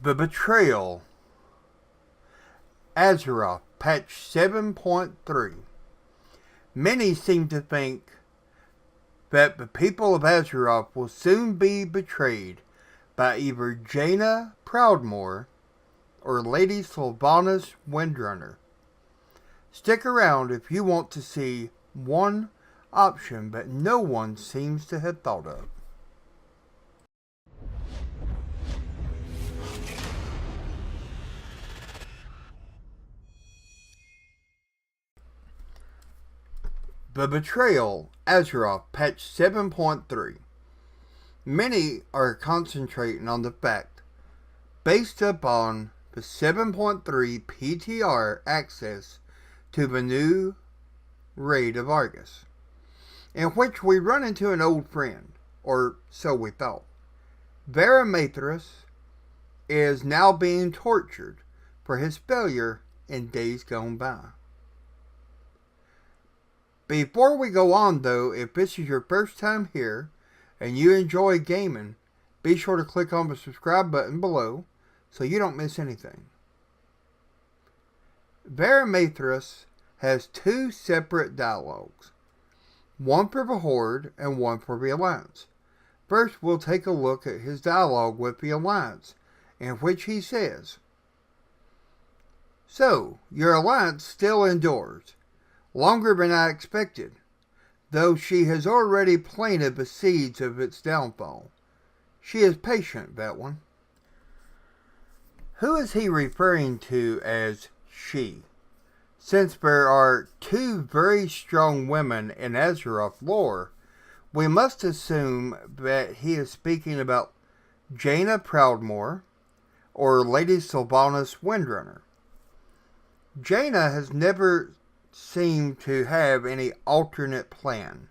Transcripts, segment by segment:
The Betrayal Azeroth Patch 7.3. Many seem to think that the people of Azeroth will soon be betrayed by either Jaina Proudmoore or Lady Sylvanas Windrunner. Stick around if you want to see one option that no one seems to have thought of. The Betrayal Azeroth Patch 7.3. Many are concentrating on the fact, based upon the 7.3 PTR access to the new raid of Argus, in which we run into an old friend, or so we thought. Varimathrus is now being tortured for his failure in days gone by. Before we go on though, if this is your first time here and you enjoy gaming, be sure to click on the subscribe button below so you don't miss anything. Varimathrus has two separate dialogs, one for the Horde and one for the Alliance. First, we'll take a look at his dialogue with the Alliance, in which he says, "So, your Alliance still endures, longer than I expected, though she has already planted the seeds of its downfall. She is patient, that one." Who is he referring to as she? Since there are two very strong women in Azeroth lore, we must assume that he is speaking about Jaina Proudmoore or Lady Sylvanas Windrunner. Jaina has never seemed to have any alternate plan,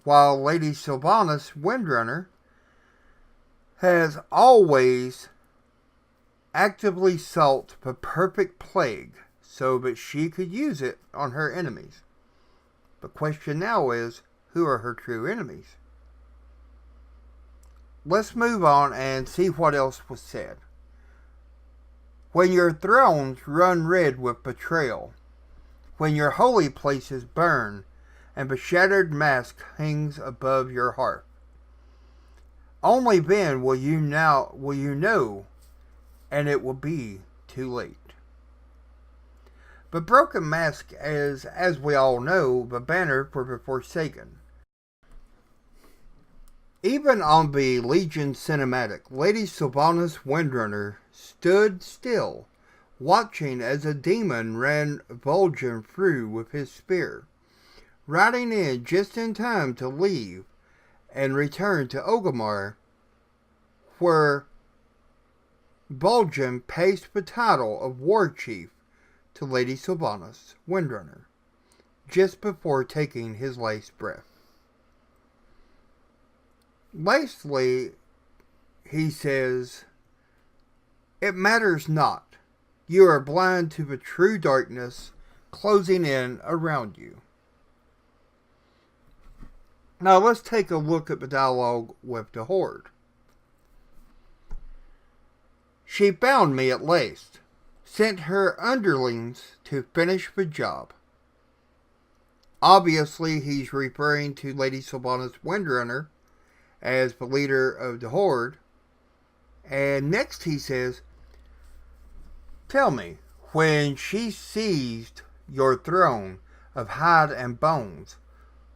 while Lady Sylvanas Windrunner has always actively sought the perfect plague so that she could use it on her enemies. The question now is, who are her true enemies? Let's move on and see what else was said. When your thrones run red with betrayal, when your holy places burn and the shattered mask hangs above your hearth, only then will you know, and it will be too late. The broken mask is, as we all know, the banner for the Forsaken. Even on the Legion cinematic, Lady Sylvanas Windrunner stood still, watching as a demon ran Vol'jin through with his spear, riding in just in time to leave and return to Orgrimmar, where Vol'jin passed the title of War Chief to Lady Sylvanas Windrunner, just before taking his last breath. Lastly, he says, "It matters not. You are blind to the true darkness closing in around you." Now let's take a look at the dialogue with the Horde. "She found me at last, sent her underlings to finish the job." Obviously, he's referring to Lady Sylvanas Windrunner as the leader of the Horde. And next he says, "Tell me, when she seized your throne of hide and bones,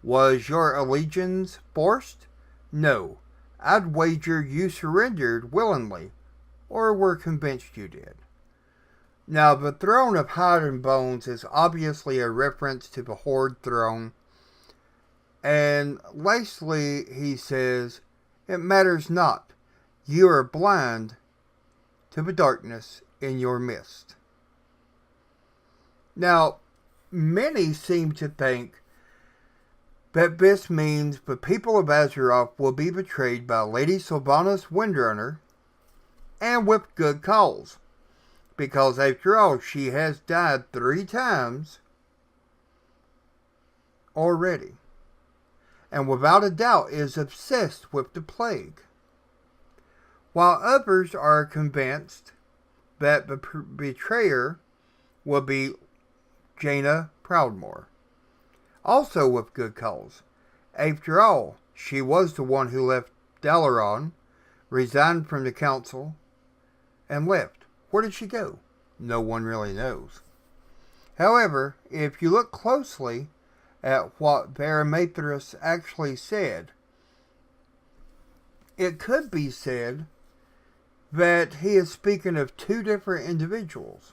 was your allegiance forced? No, I'd wager you surrendered willingly, or were convinced you did." Now, the throne of hide and bones is obviously a reference to the Horde throne. And lastly, he says, "It matters not. You are blind to the darkness in your midst." Now, many seem to think that this means the people of Azeroth will be betrayed by Lady Sylvanas Windrunner, and with good cause, because after all, she has died 3 times already, and without a doubt is obsessed with the plague. while others are convinced that the betrayer will be Jaina Proudmoore. Also with good cause. After all, she was the one who left Dalaran, resigned from the council, and left. Where did she go? No one really knows. However, if you look closely at what Varimathrus actually said, it could be said that he is speaking of two different individuals.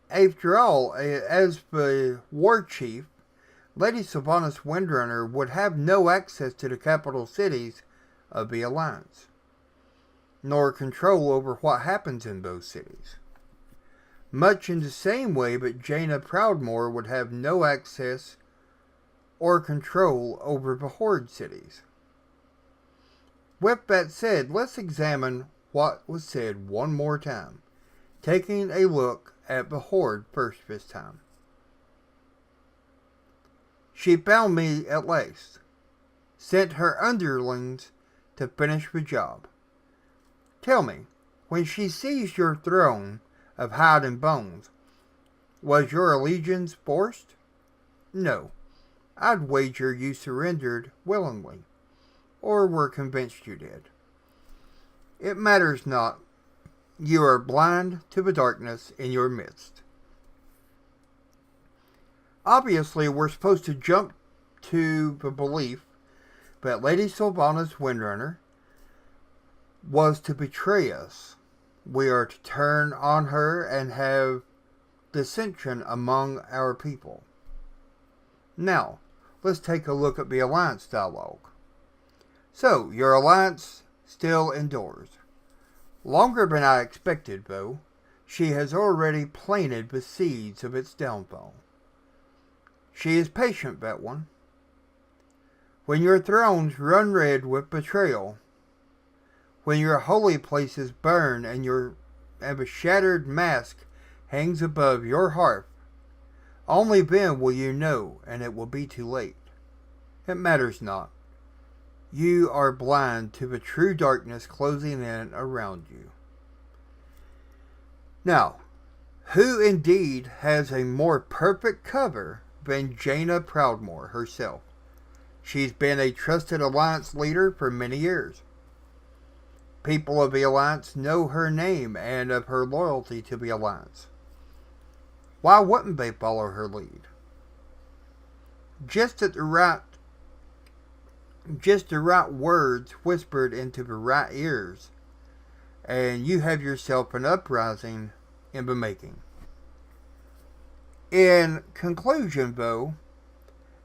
After all, as the war chief, Lady Sylvanas Windrunner would have no access to the capital cities of the Alliance, nor control over what happens in those cities. Much in the same way that Jaina Proudmoore would have no access or control over the Horde cities. With that said, let's examine what was said one more time, taking a look at the Horde first this time. She found me at last, sent her underlings to finish the job. Tell me, when she seized your throne of hide and bones, was your allegiance forced? No, I'd wager you surrendered willingly, or were convinced you did. It matters not. You are blind to the darkness in your midst. Obviously, we're supposed to jump to the belief that Lady Sylvanas Windrunner was to betray us. We are to turn on her and have dissension among our people. Now, let's take a look at the Alliance dialogue. So, your Alliance still endures. Longer than I expected, though. She has already planted the seeds of its downfall. She is patient, that one. When your thrones run red with betrayal, when your holy places burn and the shattered mask hangs above your hearth, only then will you know, and it will be too late. It matters not. You are blind to the true darkness closing in around you. Now, who indeed has a more perfect cover than Jaina Proudmoore herself? She's been a trusted Alliance leader for many years. People of the Alliance know her name and of her loyalty to the Alliance. Why wouldn't they follow her lead? Just the right words whispered into the right ears, and you have yourself an uprising in the making. In conclusion, though,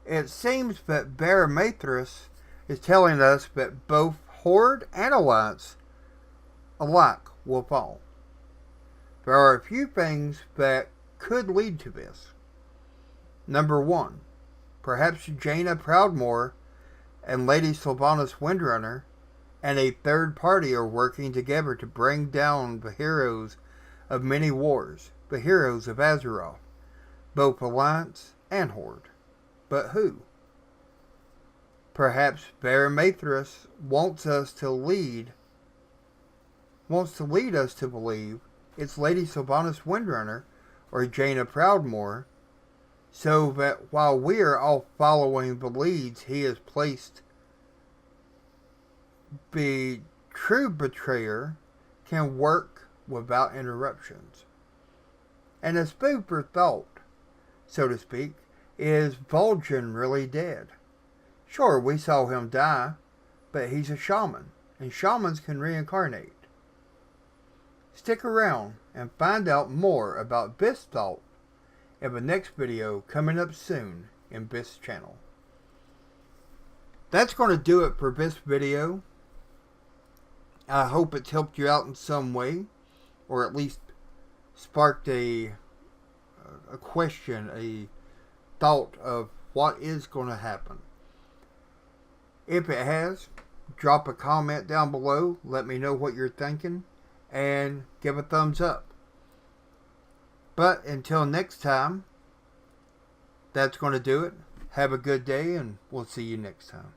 it seems that Varimathrus is telling us that both Horde and Alliance alike will fall. There are a few things that could lead to this. Number one, perhaps Jaina Proudmoore and Lady Sylvanas Windrunner and a third party are working together to bring down the heroes of many wars, the heroes of Azeroth, both Alliance and Horde. But who? Perhaps Varimathrus wants to lead us to believe it's Lady Sylvanas Windrunner or Jaina Proudmoore, so that while we are all following the leads he has placed, the true betrayer can work without interruptions. And as food for thought, so to speak, is Vol'jin really dead? Sure, we saw him die, but he's a shaman, and shamans can reincarnate. Stick around and find out more about this thought in the next video coming up soon in this channel. That's going to do it for this video. I hope it's helped you out in some way, or at least sparked a question, a thought of what is going to happen. If it has, drop a comment down below, let me know what you're thinking, and give a thumbs up. But until next time, that's going to do it. Have a good day, and we'll see you next time.